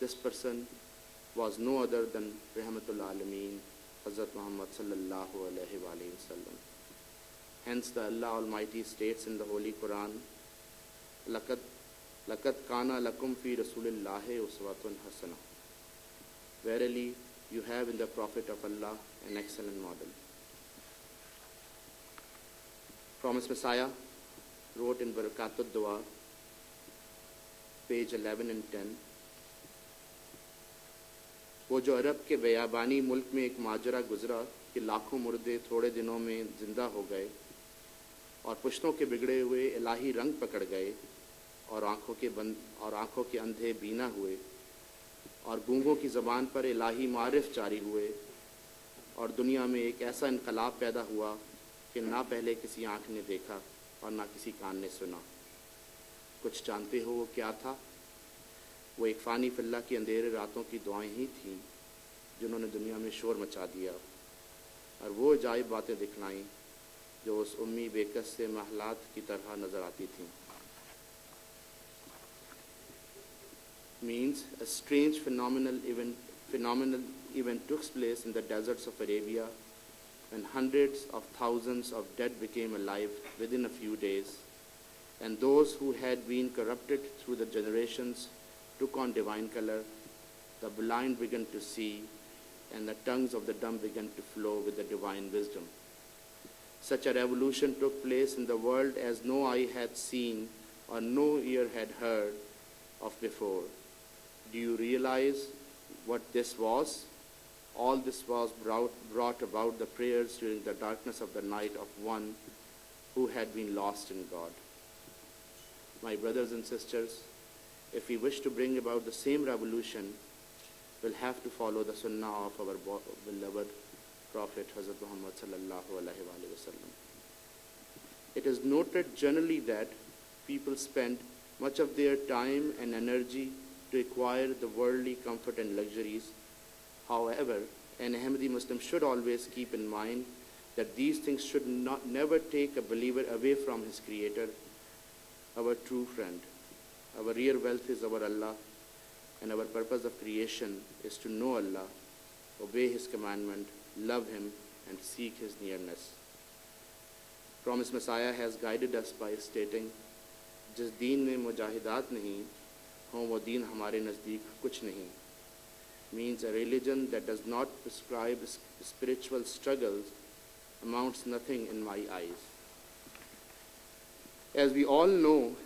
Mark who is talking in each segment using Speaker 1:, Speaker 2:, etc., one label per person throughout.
Speaker 1: This person was no other than Rahmatul Alameen, Hazrat Muhammad sallallahu alaihi wasallam. Hence the Allah Almighty states in the Holy Quran, Laqad kana lakum fi Rasulillahi uswatun hasana. Verily, you have in the Prophet of Allah an excellent model. Promised Messiah wrote in Barakatud Dua, page 11 and 10, वो जो अरब के बेयाबानी मुल्क में एक माजरा गुजरा कि लाखों मुर्दे थोड़े दिनों में जिंदा हो गए और पुश्तों के बिगड़े हुए इलाही रंग पकड़ गए और आँखों के अंधे बीना हुए और गूंगों की ज़बान पर इलाही मारिफ जारी हुए और दुनिया में एक ऐसा इनकलाब पैदा हुआ कि ना पहले किसी आँख ने देखा और ना किसी कान ने सुना। कुछ जानते हो वो क्या था? वो एक फ़ानी फिल्ला की अंधेरे रातों की दुआएं ही थीं जिन्होंने दुनिया में शोर मचा दिया और वो अजाइब बातें दिखलाईं जो उस उम्मी बेकस से महलात की तरह नज़र आती थीं। Means a strange phenomenal event took place in the deserts of Arabia when hundreds of thousands of dead became alive within a few days, and those who had been corrupted through the generations took on divine color, the blind began to see, and the tongues of the dumb began to flow with the divine wisdom. Such a revolution took place in the world as no eye had seen or no ear had heard of before. Do you realize what this was? All this was brought about the prayers during the darkness of the night of one who had been lost in God. My brothers and sisters, if we wish to bring about the same revolution, we'll have to follow the sunnah of our beloved Prophet Hazrat Muhammad sallallahu alaihi wasallam. It is noted generally that people spend much of their time and energy to acquire the worldly comfort and luxuries. However, an Ahmadi Muslim should always keep in mind that these things should never take a believer away from his Creator, our true friend. Our real wealth is our Allah, and our purpose of creation is to know Allah, obey His commandment, love Him, and seek His nearness. Promised Messiah has guided us by stating, जिस दीन में मुजाहिदात नहीं हों वो दीन हमारे नज़दीक कुछ नहीं. Means a religion that does not prescribe spiritual struggles amounts nothing in my eyes. As we all know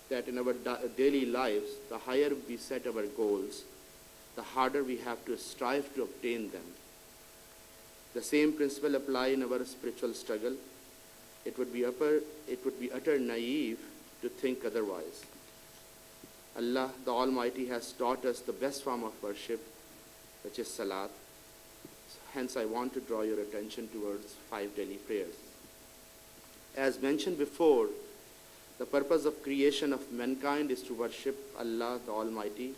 Speaker 1: that in our daily lives, the higher we set our goals, the harder we have to strive to obtain them. The same principle apply in our spiritual struggle. It would be utter naive to think otherwise. Allah, the Almighty, has taught us the best form of worship, which is salat. Hence, I want to draw your attention towards 5 daily prayers. As mentioned before, the purpose of creation of mankind is to worship Allah, the Almighty.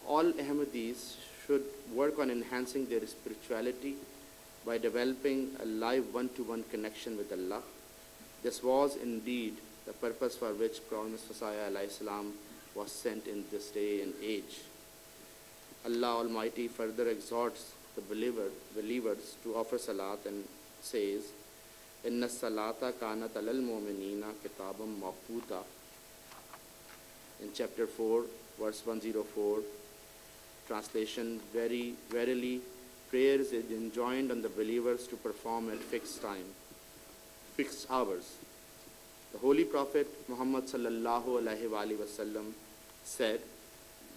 Speaker 1: All Ahmadis should work on enhancing their spirituality by developing a live one-to-one connection with Allah. This was indeed the purpose for which Promised Messiah alayhi salam was sent in this day and age. Allah Almighty further exhorts the believers to offer salat and says, Inna salata kanat alal mu'minina kitabam mawquta. In chapter 4, verse 104, translation, verily, prayers is enjoined on the believers to perform at fixed hours. The Holy Prophet Muhammad sallallahu alaihi wasallam said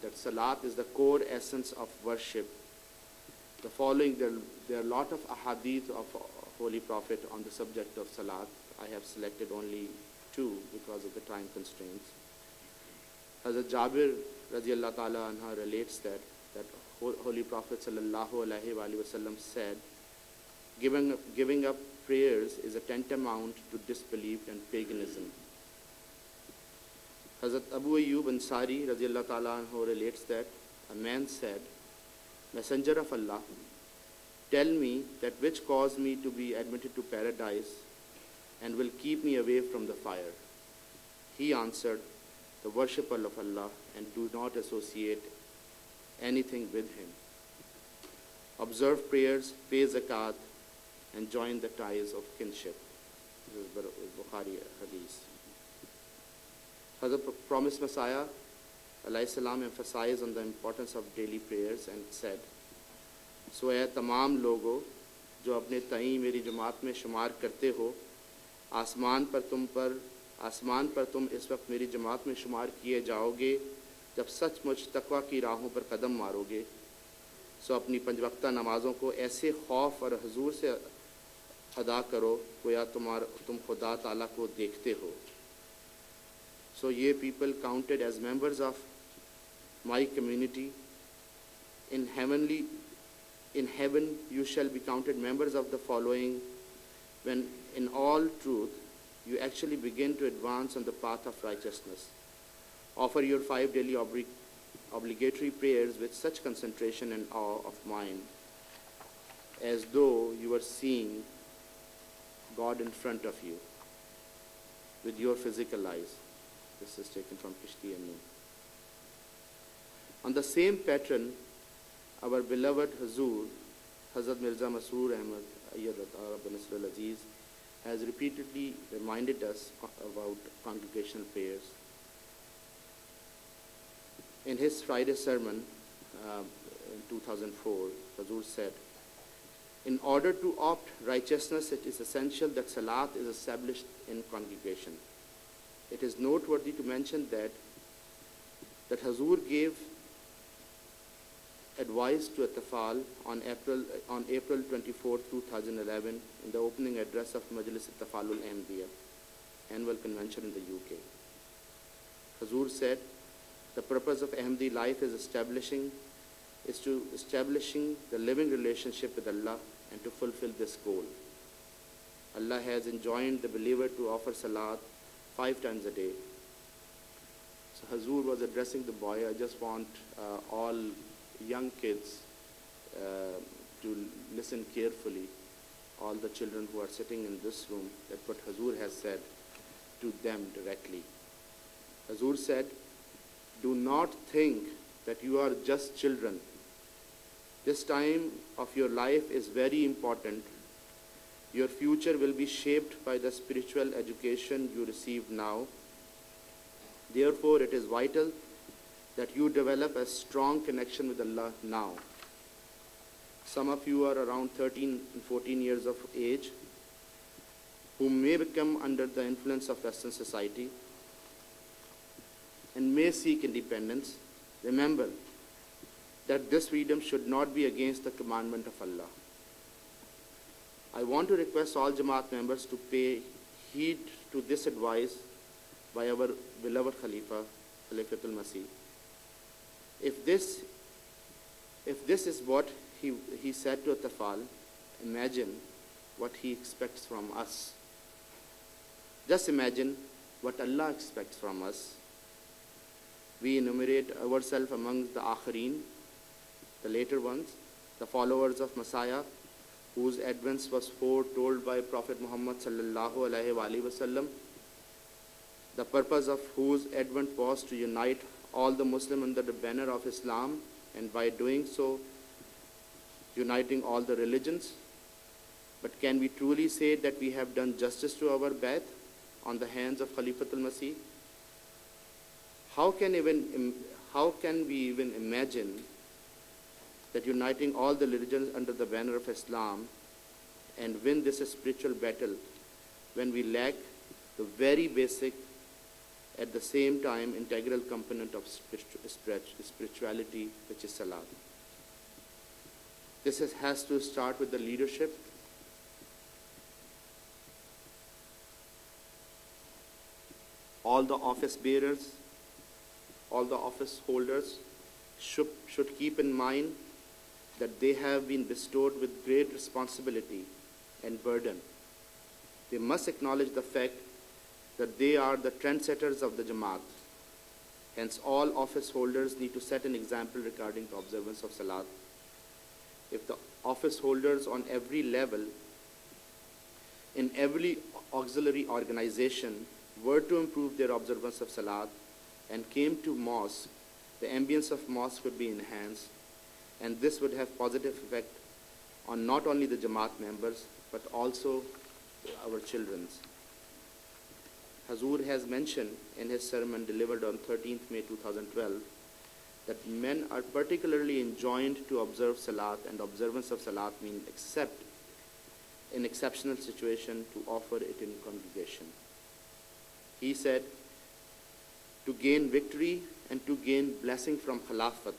Speaker 1: that salat is the core essence of worship. The following, there are a lot of ahadith of Holy Prophet on the subject of salat. I have selected only 2 because of the time constraints. Hazrat Jabir radiallahu ta'ala anha relates that Holy Prophet sallallahu alaihi wasallam said, giving up prayers is a tantamount to disbelief and paganism. Hazrat Abu Ayyub Ansari radiallahu ta'ala anhu relates that a man said, Messenger of Allah, tell me that which caused me to be admitted to paradise and will keep me away from the fire. He answered, the worship of Allah and do not associate anything with him. Observe prayers, pay zakat, and join the ties of kinship. This is Bukhari hadith. Hazrat promised Messiah alayhi salam emphasized on the importance of daily prayers and said, "So ऐ तमाम लोगों जो अपने तईं मेरी जमात में शुमार करते हो, आसमान पर तुम इस वक्त मेरी जमात में शुमार किए जाओगे जब सचमुच तकवा की राहों पर कदम मारोगे। सो अपनी पंजवक्ता नमाज़ों को ऐसे खौफ और हुजूर से अदा करो गोया तुम खुदा ताला को देखते हो। So ye people counted as members of my community, in heaven you shall be counted members of the following, when in all truth you actually begin to advance on the path of righteousness. Offer your 5 daily obligatory prayers with such concentration and awe of mind as though you were seeing God in front of you with your physical eyes." This is taken from Kishti and Noor. On the same pattern, our beloved Hazur, Hazrat Mirza Masroor Ahmad Ayyad Arab Nasr al-Aziz, has repeatedly reminded us about congregational prayers. In his Friday sermon in 2004, Hazur said, "In order to opt righteousness, it is essential that Salat is established in congregation." It is noteworthy to mention that Hazur gave advice to Atfal on April 24, 2011 in the opening address of Majlis Atfalul Ahmadiyya annual convention in the UK. Hazur said, "The purpose of Ahmadi life is establishing the living relationship with Allah and to fulfill this goal. Allah has enjoined the believer to offer Salat 5 times a day." So Hazur was addressing the boy. I just want all young kids to listen carefully, all the children who are sitting in this room, that what Hazur has said to them directly. Hazur said, "Do not think that you are just children. This time of your life is very important. Your future will be shaped by the spiritual education you receive now. Therefore, it is vital that you develop a strong connection with Allah now. Some of you are around 13 and 14 years of age, who may become under the influence of Western society and may seek independence. Remember that this freedom should not be against the commandment of Allah. I want to request all Jamaat members to pay heed to this advice by our beloved Khalifa, Khalifatul Masih. If this is what he said to Atfal, imagine what he expects from us. Just imagine what Allah expects from us. We enumerate ourselves amongst the Akhareen, the later ones, the followers of Messiah, whose advent was foretold by Prophet Muhammad sallallahu alaihi wasallam, the purpose of whose advent was to unite all the Muslims under the banner of Islam, and by doing so, uniting all the religions. But can we truly say that we have done justice to our Bai'at on the hands of Khalifatul Masih? How can we even imagine that uniting all the religions under the banner of Islam and win this spiritual battle when we lack the very basic, at the same time integral component of spirituality, which is Salat? This has to start with the leadership. All the office bearers, all the office holders should keep in mind that they have been bestowed with great responsibility and burden. They must acknowledge the fact that they are the trendsetters of the Jamaat. Hence, all office holders need to set an example regarding the observance of Salat. If the office holders on every level, in every auxiliary organization, were to improve their observance of Salat and came to mosque the ambience of mosque would be enhanced, and this would have positive effect on not only the Jamaat members, but also our children's. Hazur has mentioned in his sermon delivered on 13th May 2012 that men are particularly enjoined to observe Salat, and observance of Salat means except in exceptional situation to offer it in congregation. He said, to gain victory and to gain blessing from Khilafat,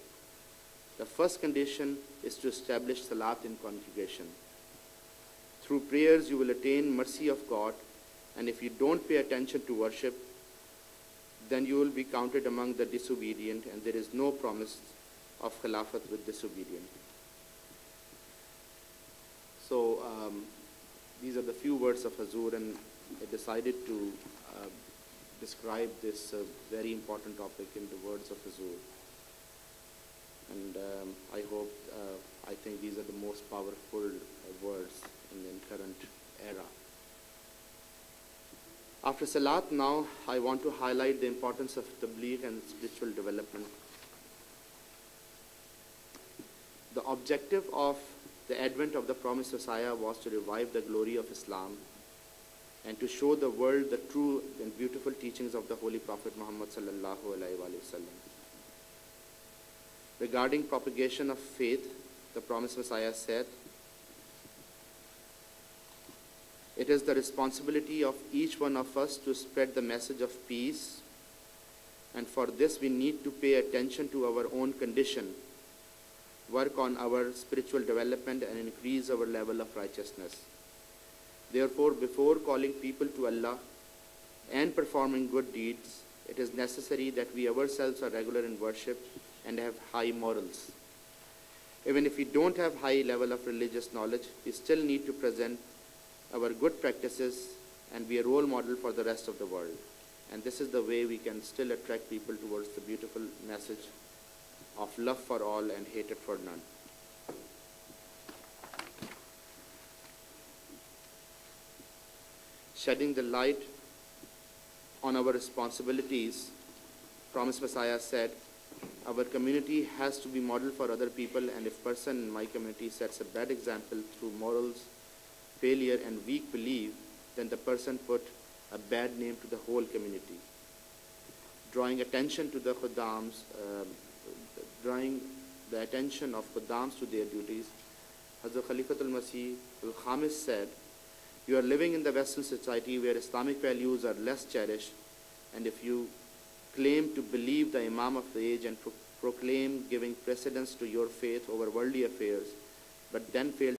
Speaker 1: the first condition is to establish Salat in congregation. Through prayers you will attain mercy of God, and if you don't pay attention to worship, then you will be counted among the disobedient, and there is no promise of Khilafat with disobedient. So these are the few words of Hazur, and I decided to describe this very important topic in the words of Hazur. And I think these are the most powerful words in the current era. After Salat now, I want to highlight the importance of Tabligh and spiritual development. The objective of the advent of the promised Messiah was to revive the glory of Islam and to show the world the true and beautiful teachings of the Holy Prophet Muhammad sallallahu alaihi wasallam. Regarding propagation of faith, the promised Messiah said, "It is the responsibility of each one of us to spread the message of peace, and for this we need to pay attention to our own condition, work on our spiritual development, and increase our level of righteousness. Therefore, before calling people to Allah and performing good deeds, it is necessary that we ourselves are regular in worship and have high morals. Even if we don't have high level of religious knowledge, we still need to present our good practices and be a role model for the rest of the world. And this is the way we can still attract people towards the beautiful message of love for all and hatred for none." Shedding the light on our responsibilities, Promised Messiah said, "Our community has to be model for other people, and if a person in my community sets a bad example through morals, failure, and weak belief, then the person put a bad name to the whole community." Drawing attention to the Khuddams, drawing the attention of Khuddams to their duties, Hazrat Khalifatul Masih al-Khamis said, "You are living in the Western society where Islamic values are less cherished, and if you claim to believe the Imam of the age and proclaim giving precedence to your faith over worldly affairs, but then fail